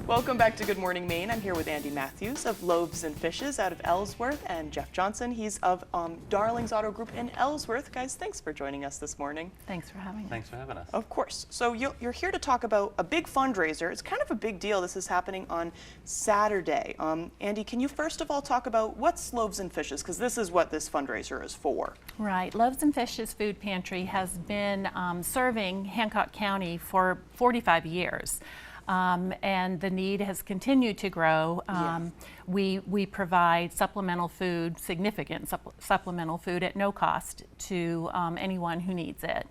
Welcome back to Good Morning Maine. I'm here with Andy Mathews of Loaves and Fishes out of Ellsworth, and Jeff Johnson. He's of Darling's Auto Group in Ellsworth. Guys, thanks for joining us this morning. Thanks for having us. Thanks for having us. Of course. So you're here to talk about a big fundraiser. It's kind of a big deal. This is happening on Saturday. Andy, can you first of all talk about what's Loaves and Fishes? Because this is what this fundraiser is for. Right. Loaves and Fishes Food Pantry has been serving Hancock County for 45 years. And the need has continued to grow. We provide supplemental food, significant supplemental food at no cost to anyone who needs it.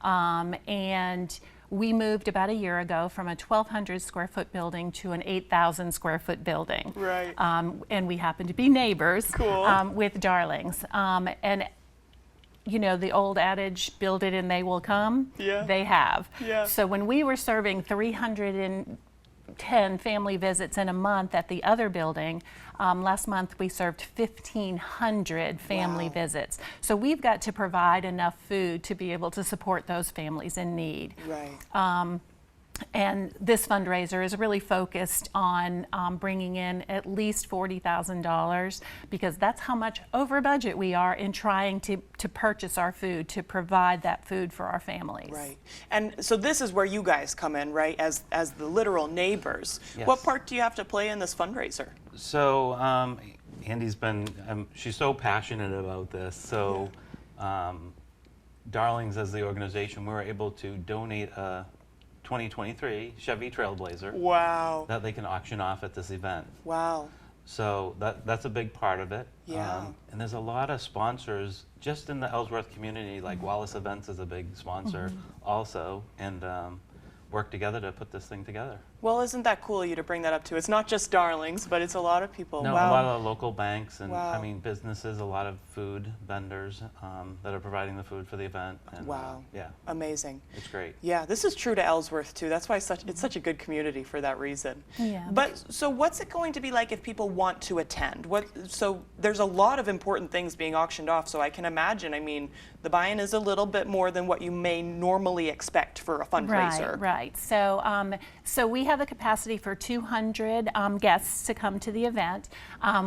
And we moved about a year ago from a 1,200 square foot building to an 8,000 square foot building. Right. And we happen to be neighbors. Cool. With Darling's. And you know, the old adage, build it and they will come, Yeah. They have. Yeah. So when we were serving 310 family visits in a month at the other building, last month we served 1,500 family Wow. visits. So we've got to provide enough food to be able to support those families in need. Right. And this fundraiser is really focused on bringing in at least $40,000 because that's how much over budget we are in trying to purchase our food, to provide that food for our families. Right. And so this is where you guys come in, right, as the literal neighbors. Yes. What part do you have to play in this fundraiser? So Andy's been, she's so passionate about this. So Darling's, as the organization, we were able to donate a 2023 Chevy Trailblazer Wow. that they can auction off at this event. Wow. So that's a big part of it. Yeah. And there's a lot of sponsors just in the Ellsworth community, like Wallace Events is a big sponsor also, and work together to put this thing together. Well, isn't that cool of you to bring that up too? It's not just Darling's, but it's a lot of people. No, Wow. a lot of the local banks and Wow. I mean businesses, a lot of food vendors that are providing the food for the event. And, Wow. Yeah, Amazing. it's great. Yeah, this is true to Ellsworth too. That's why it's such a good community for that reason. Yeah. But so what's it going to be like if people want to attend? So there's a lot of important things being auctioned off, so I can imagine, I mean, the buy-in is a little bit more than what you may normally expect for a fundraiser. Right. So we have the capacity for 200 guests to come to the event.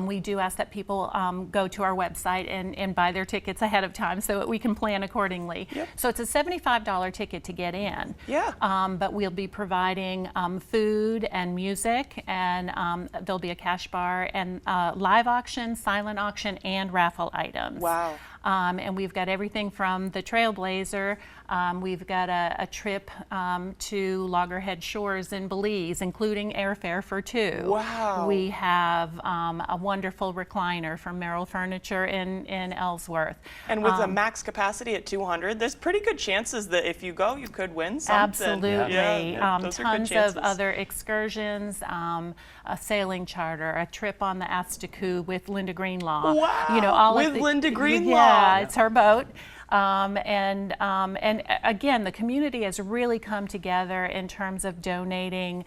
We do ask that people go to our website and buy their tickets ahead of time so that we can plan accordingly. Yep. So it's a $75 ticket to get in. Yeah. But we'll be providing food and music, and there'll be a cash bar and live auction, silent auction, and raffle items. Wow. And we've got everything from the Trailblazer. We've got a trip to Loggerhead Shores in Belize, including airfare for two. Wow. We have a wonderful recliner from Merrill Furniture in Ellsworth. And with a max capacity at 200, there's pretty good chances that if you go, you could win something. Absolutely. Yeah, those are good Tons chances. of other excursions, a sailing charter, a trip on the Astaku with Linda Greenlaw. Wow. You know, all With of the, Linda Greenlaw. Yeah, it's her boat. And again, the community has really come together in terms of donating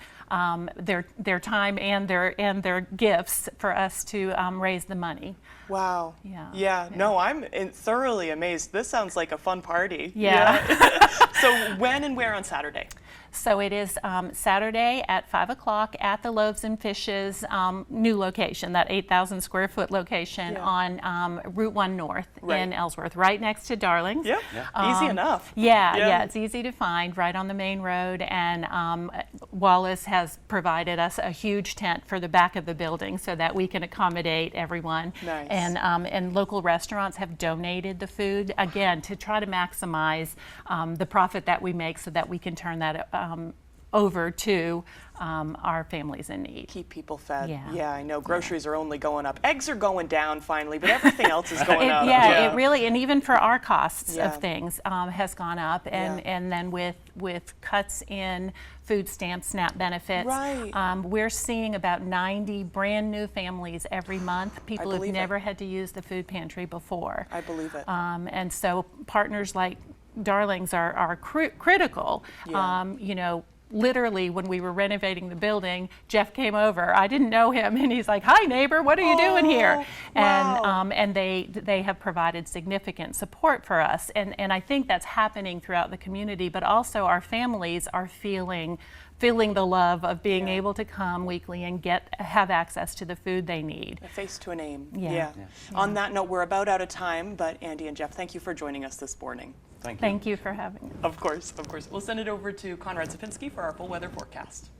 their time and their gifts for us to raise the money. Wow. Yeah. No, I'm thoroughly amazed. This sounds like a fun party. Yeah. So when and where on Saturday? So it is Saturday at 5 o'clock at the Loaves and Fishes new location, that 8,000 square foot location on Route 1 North in Ellsworth, right next to Darling's. Yep. Easy enough. Yeah, it's easy to find, right on the main road. And Wallace has provided us a huge tent for the back of the building so that we can accommodate everyone. Nice. And local restaurants have donated the food, again, to try to maximize the profit that we make so that we can turn that over to our families in need. Keep people fed. Yeah. I know groceries are only going up. Eggs are going down finally, but everything else is going up. It really, and even for our costs Yeah. of things has gone up. And then with cuts in food stamps, SNAP benefits, Right. we're seeing about 90 brand new families every month, people who've believe it. never had to use the food pantry before. I believe it. And so partners like Darling's are critical. Yeah. You know, literally when we were renovating the building, Jeff came over. I didn't know him, and he's like, "Hi, neighbor, what are you doing here?" Wow. And they have provided significant support for us, and I think that's happening throughout the community. But also, our families are feeling feeling the love of being Yeah. able to come weekly and have access to the food they need. A face to a name. Yeah. Yeah. Yeah. On that note, we're about out of time, but Andy and Jeff, thank you for joining us this morning. Thank you. Thank you for having us. Of course, of course. We'll send it over to Conrad Sapinski for our full weather forecast.